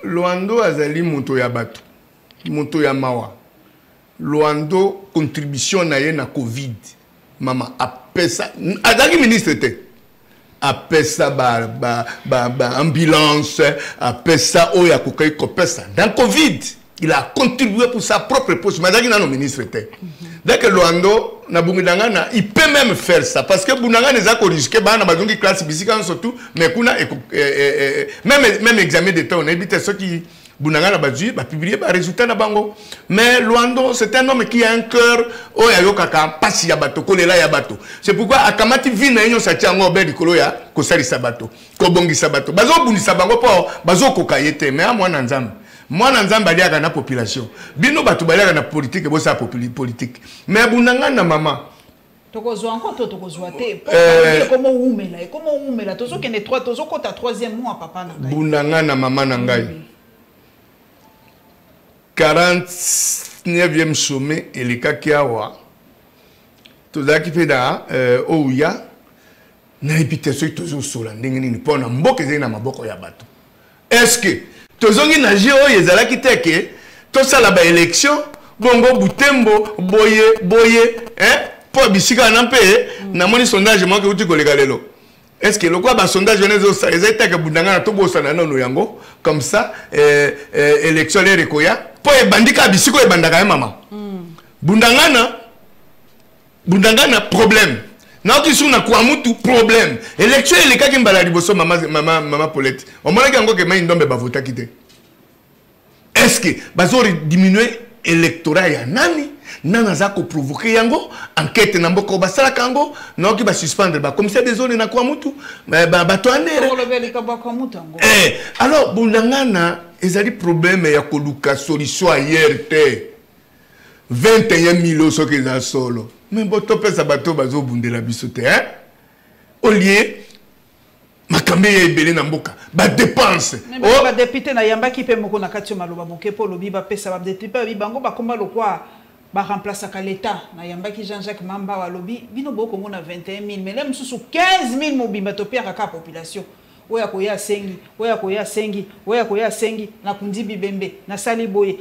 Luando azali moto ya bato moto ya mawa Luando contribution na ye na Covid mama apesa azali ministre te apesa ambulance apesa oya kokai kopesa dans Covid il a contribué pour sa propre poche madaki na no ministre te dès que Luando na Bunagana il peut même faire ça parce que Bunagana les a risqué bana bazongi classe bisika surtout mais kuna même examen d'état on évite ceux qui Bunagana bazui ba publier ba résultat na bango mais Luando c'est un homme qui a un cœur oya yokaka pasi ya bato kolela ya bato c'est pourquoi akamati vina enyo sa tiango be likolo ya ko salisa bato ko bongisa bato bazo bundisa bango po bazo kokayete mais mwana nzambe aliaka na population bino bato baliaka na politique bo sa politique mais Bunagana mama tokozwa encore tokozwa te comment umela tozo kene 3 tozo kota 3e mois papa na ngai Bunagana mama na ngai 49e sommet et les kakiawa tout ça qui fait da ouya na réputation toujours sola ndenge nini pona mboka ezena maboko ya bato est-ce que tozongi na jio ezala kiteke to sala ba élection bongo Butembo boye po bisika na mpe na moni sondage moi que uti kolega lelo est-ce que le quoi ba sondage onezo ça ezata que Bunagana to bosana nono yango comme ça élection les rekoya po e bandika bisiko e bandaka ya mama Bunagana problème na ki suna kwa mutu problème élection ele kaki mbala liboso mama Paulette o mona yango ke mai ndombe ba vota kite est-ce que bazori diminuer électorat ya nani nana za ko provoquer yango enquête na mboko basala kango na ki ba suspendre ba commissaire des zones na kwa mutu ba to anere alors Bunagana ezali problème ya koluka solution ailleurs te 21 000 soki za solo mais boto pesa bato bazo bundela biso te au lieu makambe ya ebele na mboka ba dépense ba député na yamba ki pe moko na kati maloba moke po lobi ba pesa ba député bibango ba komba lokwa ba remplacer ka l'état na yamba ki Jean-Jacques Mamba wa lobi bino boko mona 21 000 mais là mususu 15 000 mobimba to pia ka population oya koya sengi na kundi bibembe na sali boye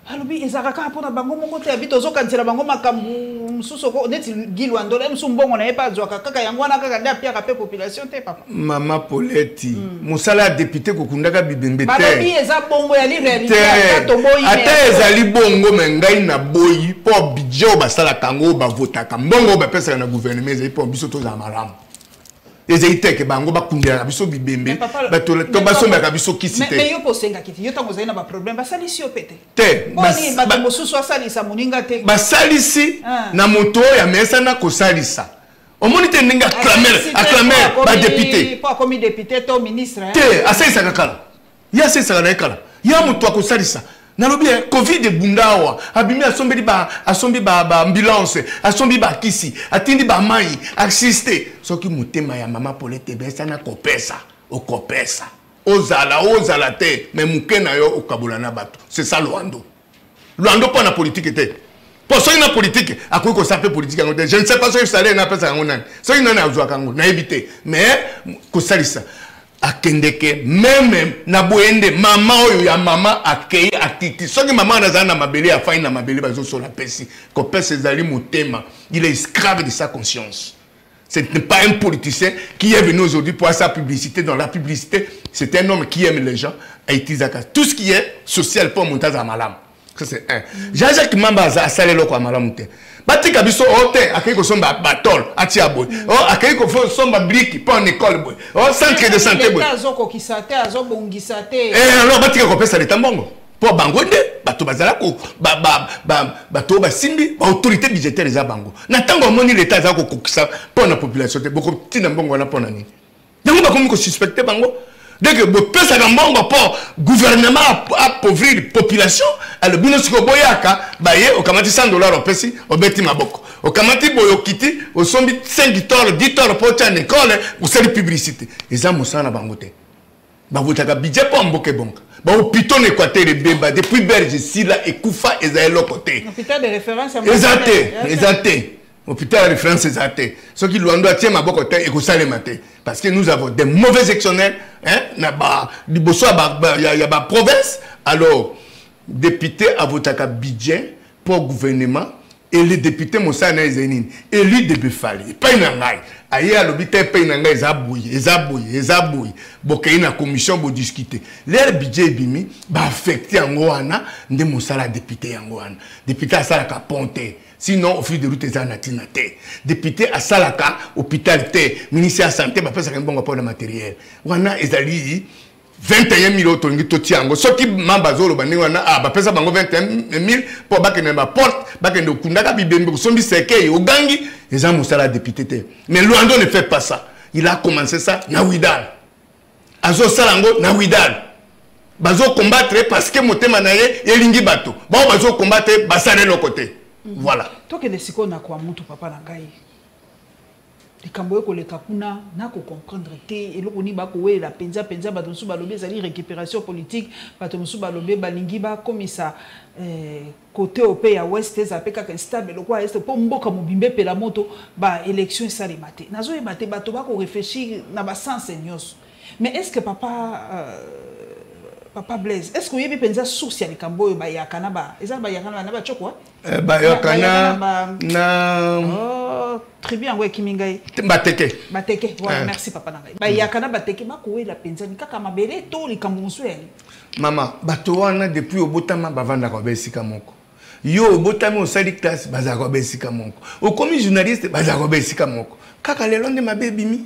alobi ezaka mpona bango moko te abito zokansela bango makambu mususu ko neti Luando le musu mbongo na yepa zwaka kaka yango wana kaka nda pia ka population te papa mama Paulette musala député kokundaka bibembe te balobi eza bongo ya li réalité to boyi ata ezali bongo me ngai na boyi po budget basala kango ba votaka mbongo ba pesa na gouvernement ezali po biso to za malamu ezali ke bango bakundela biso bibembe bato to basomba ka biso kisite mais yo posenga kiti yo tango zaina ba problème basalisi yo pete te ba mosusu asalisa moninga te basalisi na moto ya mesa na kosalisa omoni te ndinga acclamer ba député pas comme député to ministre te asalisa kakala ya asalisa na kala ya moto akosalisa nalobi Covid bundawa abimi asombi ba ambulance asombi ba kisi atindi ba mai assisté soki mutema ya mama Paulette besa na kopesa okopesa ozala te mais mukena yo okabola na bato c'est ça Luando pour la politique était pour ça une politique à quoi ça fait politique je ne sais pas si ça allait na pesa ngona ça une na azwa kango na éviter mais ko salisa akendeke même na boende mama oyo ya mama akei atiti soki mama nazana na mabele ya faina mabele bazo sur la pesi ko pesa ezali motema il est esclave de sa conscience. Ce n'est pas un politicien qui est venu aujourd'hui pour sa publicité. Dans la publicité, c'est un homme qui aime les gens et tout ce qui est social pour monter à malam. Ça c'est un. Jean-Jacques Mamba a salé le quoi malam te. Bati kabiso hotel akeko somba batol atia boy. Oh akeko fo somba brique pour en école boy. Oh centre de santé boy. Azoko kisate azobongisate. Alors bati ka kopesa le tambongo. Pour bangonde bato bazala ko bato basimbi ba autorité budgétaire za bango. Na tango moni l'état za ko kokisa pour la population te boko tina mbongo na pona ni. Yango ba komi ko suspecter bango. Dès que bo pesa ka mbongo pour gouvernement appauvrir population, alors bino siko boyaka ba ye okamati $100 opesi obeti maboko. Okamati boyo kiti osombi 5 dollars 10 dollars pour ta école ou sali publicité. Eza mosana bango te. Ba votaka budget pour mboke bonka. Ba hôpital Équateur beba depuis Berge Sila et Koufa ezali lokote. Hôpital de référence à Exacté. Hôpital de référence exacté. Ce qui Luando tient ma bokote et ko salema te parce que nous avons des mauvais actionnaires hein na ba liboso ya ba province alors député a votaka budget pour gouvernement et les députés Moussana Ezenine élu de Befali pas une ngai aye alobité pas une ngai ezabouyi boké na commission bo discuter leur budget bimi ba affecter yango wana nde Moussala député yango wana député asala ka ponte sinon au fil de route ezana tinate député asala ka hôpital te ministère de santé ba pesa mbongo pour le matériel wana ezali 21 000 autres ngi totiango soki mamba zolo bani wana ba pesa bango 21 000 pour bakene ba porte bakene kundaka bibembe sombi seke ogangi eza musala député te mais Luando ne fait pas ça il a commencé ça na Widal azo salango na Widal bazo combattre parce que motema naye elingi bato ba bazo combattre basale le côté voilà toi que les siko na kwa mutu papa na ngai likambo eko leka kuna na ko comprendre te eloko ni ba ko wela penza bato musu balobe ezali récupération politique bato musu balobe balingi ba komisa côté au ya ouest ezapeka ka stable lokwa est pour mboka mobimbe pela moto ba élection sali maté nazo e maté bato ba ko réfléchir na ba sens nyos mais est-ce que Papa Blaise, est-ce que vous avez pensé source ya likambo ba yakana ba eza ba yakana na ba choko ba yakana na tribu yango ekimingai bateke voilà merci papa na ba yakana bateke ba ko la penza ni kaka mabele to likambo musueli mama bato wana depuis obotama bavanda ko besika moko yo obotami osali classe baza ko besika moko okomi journaliste baza ko besika moko kaka lelo nde mabebimi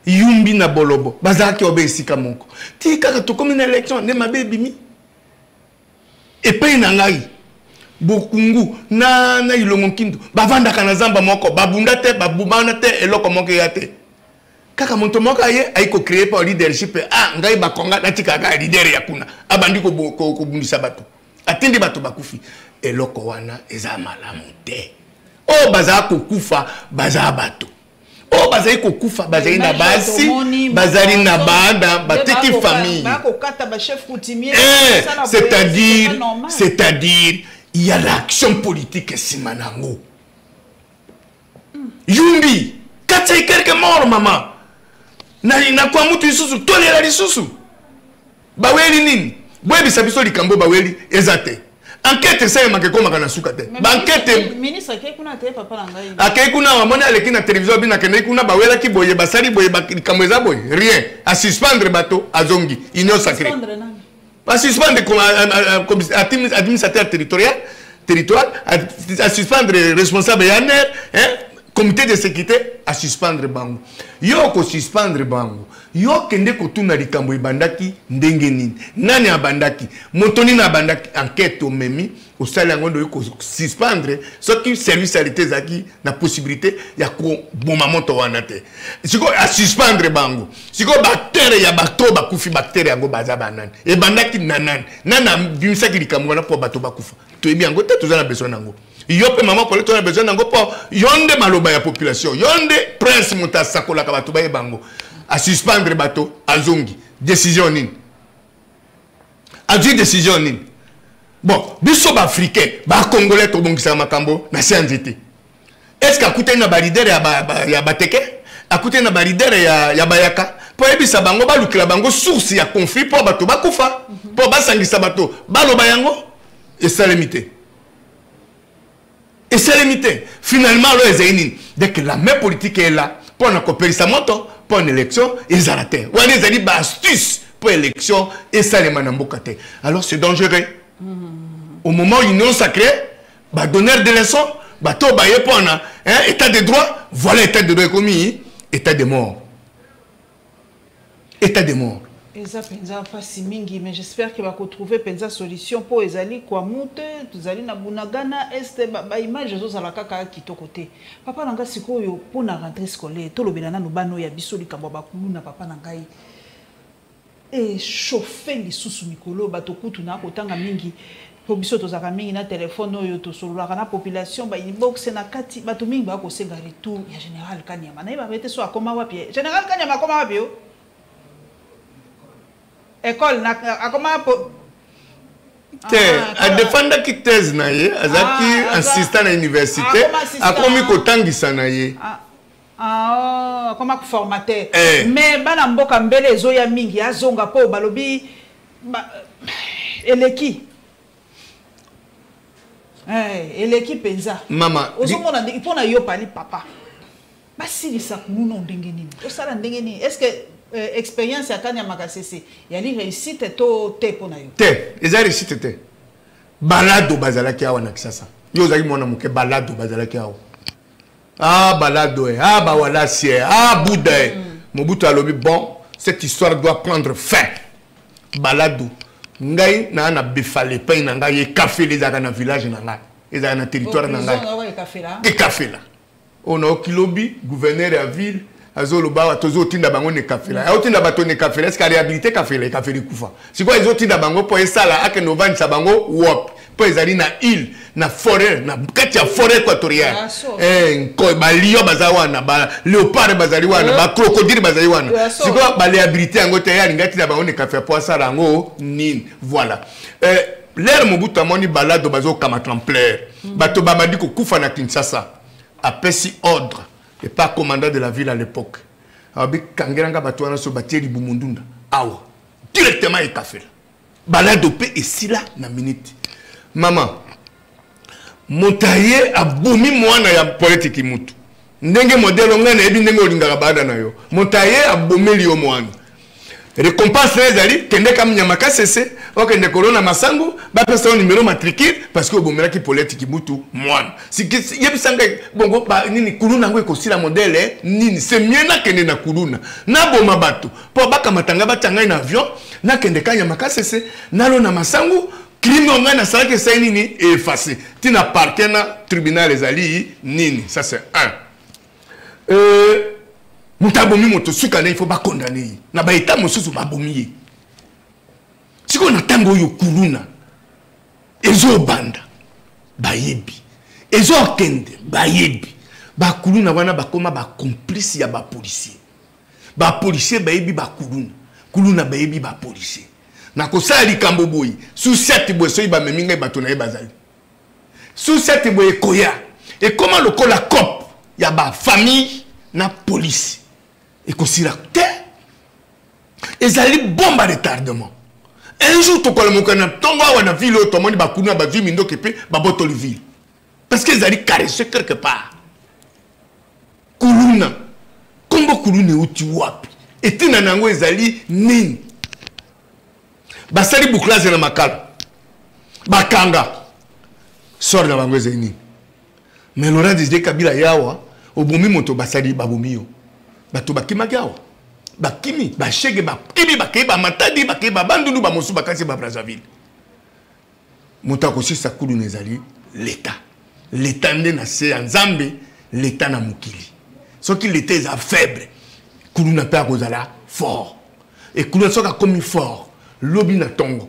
yumbi na bolobo bazaki obesika moko ti kaka to komi na élection ne mabebimi et pe na ngai bokungu na ilongo kindu bavanda kana zamba moko babunda te babubana te eloko moko yate kaka monto moko aye aiko créer par leadership ngai bakonga natika ka leader ya kuna abandi ko bundisa bato atindi bato bakufi eloko wana eza malamu te o baza ko kufa baza bato oh bazali ko kufa bazali na basi bazali na banda bateki famille c'est-à-dire il y a l'action politique simanango yumbi katsai quelque mort maman na kwa mutu isusu tolela lisusu baweli nini bwebi sabiso likambo baweli ezate enquête ça ma keko makana suka te enquête ministre ke kuna te papa na ngai akei kuna wamona aleki na télévision bina kende kuna bawela ki boye basali boye bakamweza boye rien à suspendre bato azongi union sacrée à suspendre comme administrateur territorial à suspendre responsable yaner hein comité de sécurité à suspendre bango. Yo ko suspendre bango. Yo kende ko tuna likambo ibandaki ndenge nini. Nani abandaki? Motoni na bandaki enquête au memi au sala ngondo ko suspendre ce qui service à l'été zaki na possibilité ya ko boma moto wana te. Siko a suspendre bango. Siko bactérie ya bato ba kufi bactérie yango baza banani. E bandaki nanani. Nana bimisaki likambo na po bato ba kufa. To ebi yango te tozana besoin nango. Yope maman pour les besoin nango pour yonde maloba ya population yonde prince mutasa kola ka bato ba bango à suspendre bateau azongi décision nini a dit décision nini bon biso ba africain ba congolais to bongisa makambo na sianzité est-ce que coûter na ba leader ya bateke a coûter na ba leader ya bayaka pour ebisa bango ba lukila bango source ya conflit pour bato ba kufa pour ba sangisa bato baloba yango et ça limité. Et c'est limité. Finalement, dès que la même politique est là, pour une coopération, pour une élection, ils arrêtent. Ou ils ont dit astuce pour l'élection, et ça les manambokate. Alors c'est dangereux. Au moment où ils n'ont sacré, donner des leçons, état de droit, voilà état de droit commis, état de mort. État de mort. Eza penza fasi mingi, mais j'espère qu'il va retrouver penza solution pour ezali kwa mute tuzali na bunagana este ba image zo za la kaka kitoko te. Papa nanga sikoyo pour na rentrée scolaire to lobela na no bano ya biso likambo bakuluna papa nangai e chauffer lisusu mikolo bato kutu na kotanga mingi po biso tozaka mingi na téléphone oyo to sololaka na population ba inbox na kati bato mingi ba ko senga retour ya général Kanyama na ba bete so akoma wapi général Kanyama akoma wapi yo école na akoma po a défendre qui thèse na ye azaki assistant à université akomi kotangisa na ye akoma ko formateur mais bana mboka mbele ezoya mingi azonga po balobi eleki eleki penza mama ozomona ndenge pona yo pali papa basilisa kununo ndenge nini osala ndenge nini est-ce que expérience à Kanyama Kasese yali réussite to te pona yo te eza réussite te balado bazalaki awa na Kisasa yo zaki mwana muke balado bazalaki awa balado ba wala sie Bouddha Mobutu alobi bon cette histoire doit prendre fin balado ngai na befale pe na ngai café les aga na village na ngai ezaka na territoire na ngai e café là on a kilobi gouverneur ya ville azolo bawa tozo tinda bango ne kafela ya tinda bato ne kafela est-ce qu'il réhabilité kafela kafeli kufa siko ezo tinda bango po esala ake no vanisa bango wop po ezali na île na forêt na kati ya forêt équatoriale ko ba lion bazawana ba léopard bazali wana ba crocodile bazali wana siko ba réhabilité yango te ya lingati na bango ne kafela po asala ngo nini voilà l'air Mobutu amoni balado bazo kama trempleur bato babadi ko kufa na Kinshasa apesi ordre et pas commandant de la ville à l'époque. Abi kangeranga batwana so batieli bumundunda. Awa. Directement e kafela. Balado pe et sila na minute. Maman. Montaye a boumi mwana ya politique mutu. Ndenge modelo ngana ebi ndenge olingaka bada na yo. Montaye a bomeli yo mwana. Récompense ezali kende kam nyamaka sese okende corona masango ba pesa numéro matricule parce que bomela ki politique mutu mwana si yebisanga bongo ba nini kuluna ngo ekosila modèle nini c'est mieux na kende na kuluna na boma bato po baka matanga batanga na avion na kende kanya makasese nalo na masango crime nga na sala ke sai nini effacé tina parquet na tribunal ezali nini ça c'est un Mutabomi moto suka na il faut ba condamner na ba état mosusu ba bomiye siko na tango yo kuluna ezo banda ba yebi ezo kende ba yebi ba kuluna wana ba koma ba complice ya ba policier ba yebi ba kuluna ba yebi ba policier na ko sali kambo boyi sous cette boisson ba meminga ba tona bazali sous cette boye koya et comment le kola cop ya ba famille na police et considère que ezali bomba retardement un jour to kola mokana tongo wa na ville to moni ba kuna ba vi mindo kepe ba botoli ville parce que ezali caressé quelque part kuluna kombo kulune uti wapi etina nango ezali nini basali bouclage na makala bakanga sort na bango ezali nini mais Laurent Désiré Kabila yawa obomi moto basali babomi yo bato bakimaki awa bakimi bashege bakimi bakei bamatadi bakei babandundu bamosu bakasi ba Brazzaville moto akosisa kuluna ezali l'état nde na se ya nzambe l'état na mokili soki l'état eza faible kuluna mpe akozala fort et kuluna soki akomi fort lobi na tongo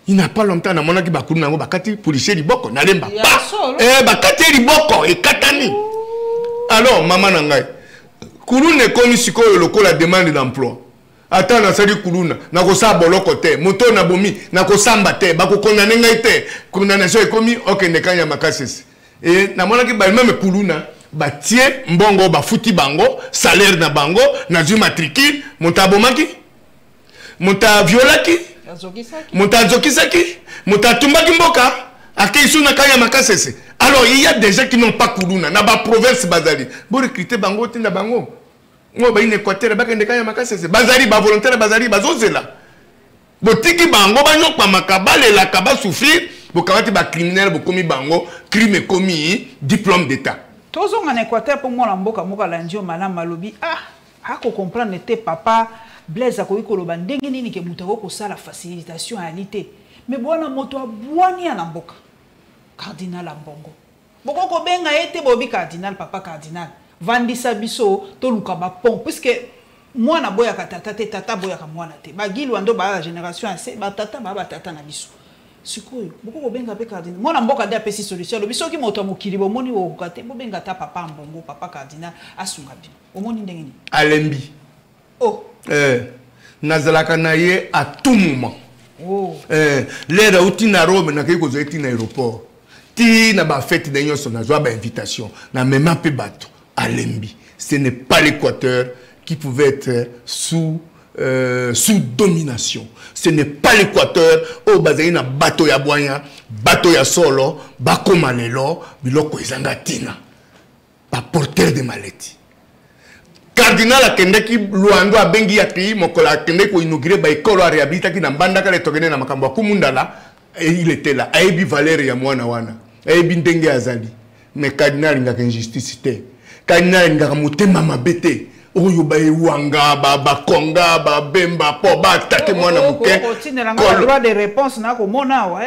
il n'a pas longtemps na monaki bakulu nango bakati policier liboko na lemba pa bakati liboko et katani alors maman na ngai kuluna ekomi sikoyo lokola demande d'emploi ata na sali kuluna na kosa boloko te moto na bomi na kosamba te bakokondane ngai te condamnation ekomi okende kanya makasese et na monaki ba même kuluna batie mbongo bafuti bango salaire na bango na du matricule monta bomaki monta violaki monta zokisaki monta tumbaki mboka akeisu na kanya makasese. Alors il y a des gens qui n'ont pas kuluna na ba province bazali bo recruter bango tinda bango ngo ba in Équateur ba kende kanya makasese bazali ba volontaire bazali bazozela botiki bango ba nyokpa makabale la kaba souffrir bo kawati ba criminel bo komi bango crime commis diplôme d'état tozo en Équateur pour moi la mboka moka landio malam malobi ako comprendre te papa Blaise akoyi koloba ndenge nini ke mutako ko sala facilitation à l'ité mais bwana moto abwani na mboka cardinal ambongo boko ko benga ete bobi cardinal papa cardinal vandisa biso to luka ba pont puisque moi na boya katata te tata boya ka mwana te bagili wando ba la génération assez ba tata na biso sikoyo boko ko benga pe cardinal moi na mboka de apesi solution biso ki moto mokili bo moni wo kate bo benga ta papa ambongo papa cardinal asunga bi o moni ndenge ni alembi oh nazalaka na ye à tout moment l'air outi na Rome na kiko zo eti na aéroport ti na ba fête de nyonso na zo ba invitation na même pe bato alembi ce n'est pas l'Équateur qui pouvait être sous domination. Ce n'est pas l'Équateur au bazali na bateau ya boya bateau ya solo bako malelo biloko ezanga tina pas porteur de maladie. Cardinal akendeki luando abengi ya pays mokola akendeki ko inaugurer ba école à réhabiliter ki na mbandaka le tokene na makambo akumundala et il était là aibi valeur ya mwana wana aibi ndenge azali mais cardinal ngaka injustice te cardinal ngaka motema mabete oyo ba ewanga ba konga ba bemba po ba attaquer mwana muke ko droit de réponse na ko mona wa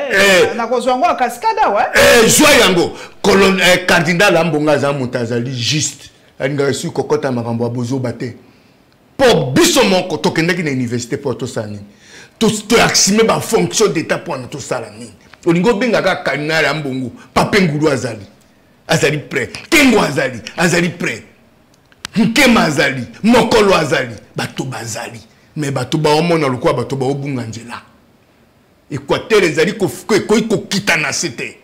na ko zwango cascada wa joie yango colon cardinal ambonga za mutazali juste nga su kokota makambo abozo bate po biso moko tokendeki na université pour to sani to axime ba fonction d'état pour na to sala nini olingo benga ka cardinal ambongo papengulu azali prêt kengo azali prêt nkema azali mokolo azali bato bazali mais bato ba omona lokwa bato ba obunga nzela Équateur ezali ko kita na sete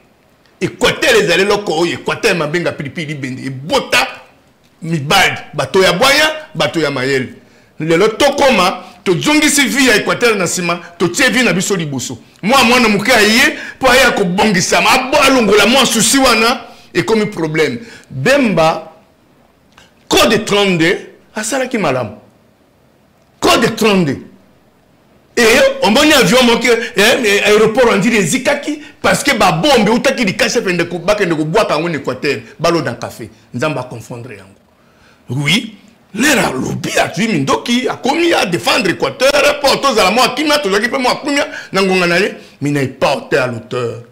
Équateur ezali loko oyo Équateur mabenga pilipili bende ebota mibali bato ya boya bato ya mayele lelo tokoma to zongisi vi ya Équateur na sima to tie vi na biso liboso mwana muke aye po aya ko bongisa ma alongola mo souci wana et comme problème Bemba code 32 asala ki malam code 32 et on moni avion moke aéroport on dit zikaki parce que ba bombe utaki likase pende ko bakende ko boaka en Équateur balo dans café nzamba confondre yango. Oui, l'era lobby a tué Mindoki, a commis à défendre l'Équateur, portos à la moi, qui m'a tout qui peut moi, mais n'est pas à l'auteur.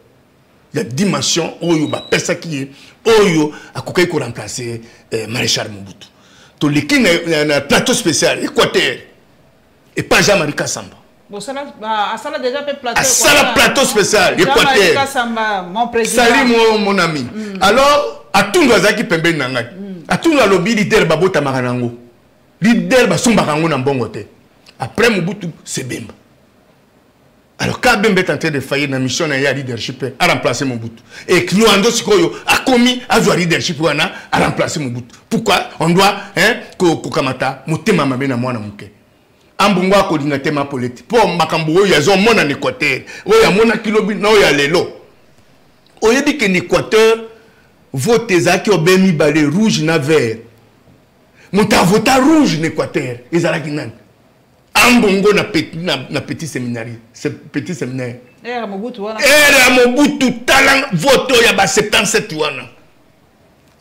Il y a dimension, oyo, ba pesa qui est, oyo, a kokai ko remplacer Maréchal Mobutu. To leki na plateau spécial, Équateur, et pas Jean-Marie Kassamba. Bon, ça a déjà fait plateau. Ça la plateau spécial, Équateur. Kassamba, mon président. Salut mon ami. Alors, à tout le monde qui peut bien nangai. A tout le lobby leader babota maranango leader basomba kango na mbongo te après Mobutu c'est Bemba. Alors quand Bemba est en train de faillir na mission na ya leadership a remplacer Mobutu et Luando sikoyo a commis a jouer leadership wana a remplacer Mobutu. Pourquoi on doit ko kamata motema mabe na mwana muke ambungo akolinga tema politique pour makambo ya zo mona na Équateur oya mona kilobi na oya lelo oyebi ke Équateur vote zaki obemi balé rouge na vert. Monta vota rouge en Équateur. Ezalaki nan. Ambongo na petit séminaire. Ce petit séminaire. Era Mobutu wana. Era Mobutu talang vote ya ba 77 wana.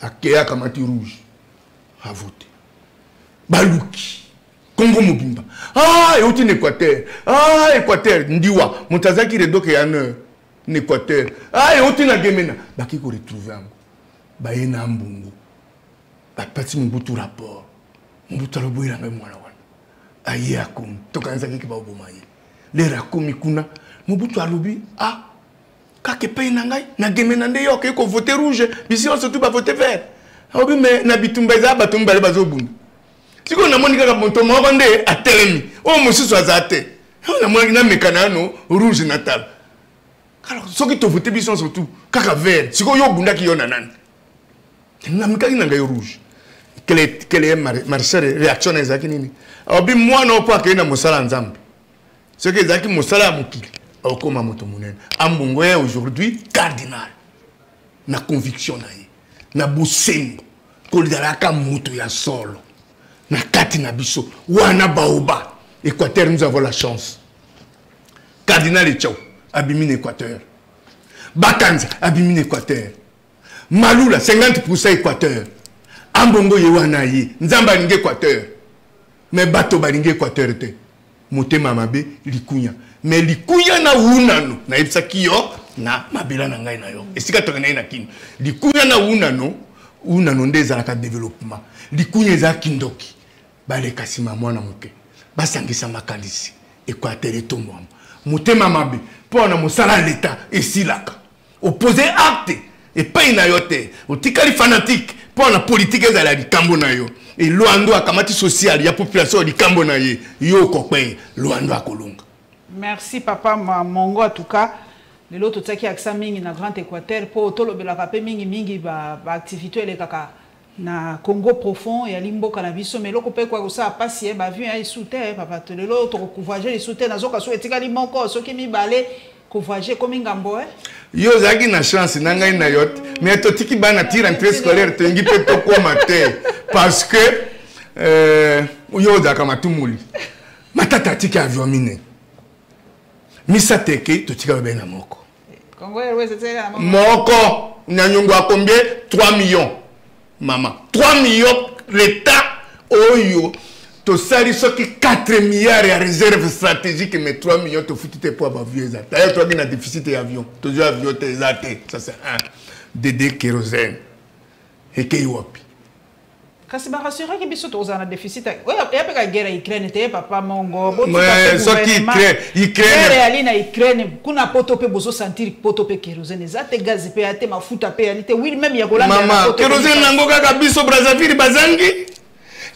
Akeya kamati rouge. a voté. Baluki. Congo Mobimba. Ah, et au Équateur. Ah, Équateur. Ndiwa. Montazaki Redo qui est en Équateur. Ah, et au Gemena. Bah, qui qu'on retrouve en Bayena Mbungo. Bah, parti mon bout rapport. Mon bout à l'obo, il a même moi. Aïe, à comme. Tokanzaki qui va au Bomaye. Les rakomi kuna. Mon bout à l'obi. Ah. Kake paye nangai. Na Gemena de yo. Qui voter rouge. Ici, on se trouve à voter vert. Ah, oui, mais Nabitumbaza, Batumba, Bazobun. Si on a montré que mon monde a télé, on me soit zaté. On a montré que mécanano rouge natal. Alors, ce qui te vote bien surtout, caca vert. Si on y a bunda qui y en a nan. Na mécanique n'a rouge. Quelle est ma réaction à Zakini? Alors bien moi non pas que na mosala nzambe. Ce que Zaki mosala mukili. Au koma moto munen. Ambongwe aujourd'hui cardinal. Na conviction na ye. Na bosembo. Kolidalaka moto ya solo. Na kati na biso wana baoba Équateur nous avons la chance. Cardinal Etchao abimine Équateur. Bakanza abimine Équateur. Malula 50% Équateur. Ambongo yewana ye nzamba linge Équateur. Mais bato balinge Équateur te. Motema mabe likunya. Mais likunya na unano na yebisa kiyo na mabela na ngai na yo. Esika tokena na kini. Likunya na unano ndeza la développement. Likunya eza kindoki. Bale kasima mwana muke basangisa makanisi Équateur etomwa mutema mabe pona mosala l'état esilaka opposé acte et pas na yote otikali fanatique pona politique ezala likambo na yo et loando akamati social ya population likambo na ye yo kokwe loando akolunga. Merci papa Mongo en tout cas les autres tsaki aksa mingi na Grand Équateur pour tolobela kapé mingi ba activité les kaka na Congo profond et à limbo cannabis mais loko pe kwa ça passer ba vu un souter papa te l'autre convoyager les souter na zoka so etika limoko so ki mi balé convoyager comme ngambo yo zaki na chance na ngai na yote mais to tiki bana tire entrée scolaire te ngi pe to kwa matin parce que yo zaka matumuli matata tiki avion mine misa teke to tika ba na moko Congo Airways c'était moko nyanyongo a combien 3 millions. Maman, 3 millions, l'État, oyo, to sali ce qui 4 milliards à réserve stratégique, mais 3 millions, to foutu tes poids à vieux. D'ailleurs, toi qui as déficit d'avion, tu as avion, tes athées, ça c'est un. Dédé kérosène. Et qui wapi. Quand c'est rassuré que biso toza na déficit. Oui, il y a pas de guerre Ukraine, t'es papa Mongo. Mais ce qui Ukraine. Guerre ali na Ukraine, kuna poto pe bozo sentir poto pe kérosène. Ça te gaz pe ate mafuta pe ali te oui même ya kolanda. Maman, kérosène nango kaka biso Brazzaville bazangi.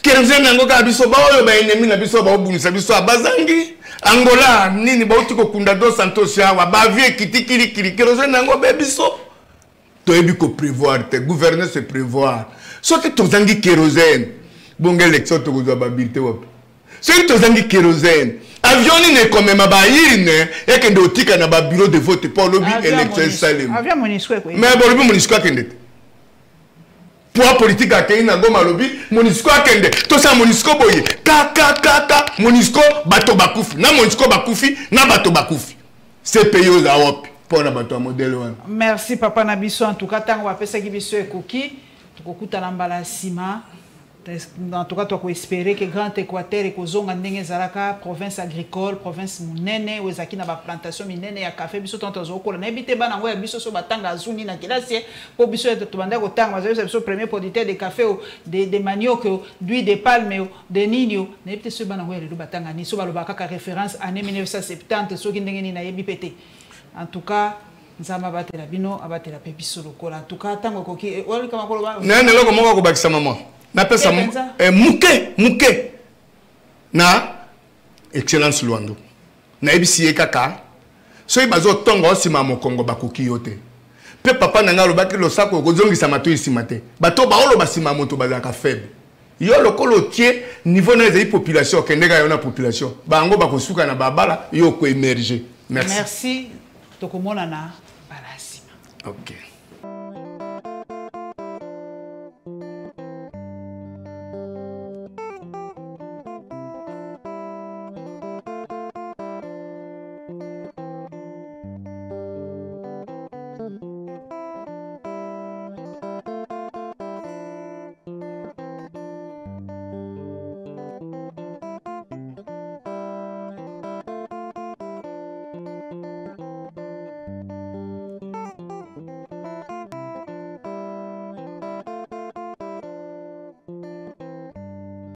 Kérosène nango kaka biso ba oyo ba ennemi na biso ba obunisa biso bazangi. Angola nini ba utiko kunda dos Santos ya wa ba vie kitikiri kiri kérosène nango be biso. To ebi ko prévoir, te gouverner se prévoir. Ce que tu as dit kérosène, bon, l'élection, tu as dit ce que tu as dit kérosène, avion n'est comme ma baïne, et que tu as dit un bureau de vote pour l'objet élection. Avion monisco, mais bon, le monisco a kende. Pour politique à Kenya, goma lobby, monisco a kende. Tout ça, monisco boye. Kaka, monisco, bato bakoufi. Na monisco bakoufi, na bato bakoufi. C'est payé aux Europe pour la bato modèle. Merci, papa Nabiso. En tout cas, tant qu'on va faire ça, qui est cookie. En tout cas, tu peux espérer que Grand Équateur et Kozonga ndenge zalaka province agricole, province munene, où ezaki na ba plantation minene ya café biso tonto zokola na ebite bana ngo ya biso so batanga azuni na kilasi po biso to banda ko tanga biso premier producteur de café de manioc, d'huile de palme, de nino, na ebite so bana ngo ya le batanga ni so balobaka ka référence année 1970 so ki ndenge ni na yebi pété. En tout cas, nzamba batela bino abatela pe biso lokola en tout cas tango koki wali kama koloba nene loko moko ko bakisa mama na pesa muke na excellence Luando na ebisi kaka so ibazo tongo osima mokongo bakoki yote pe papa nanga lobaki lo sako ko zongisa mato isima te bato ba olo basima moto bazaka faible yo lokolo tie niveau na ezai population kendeka yona population bango bakosuka na babala yo ko émerger. Merci tokomona na balasima. OK.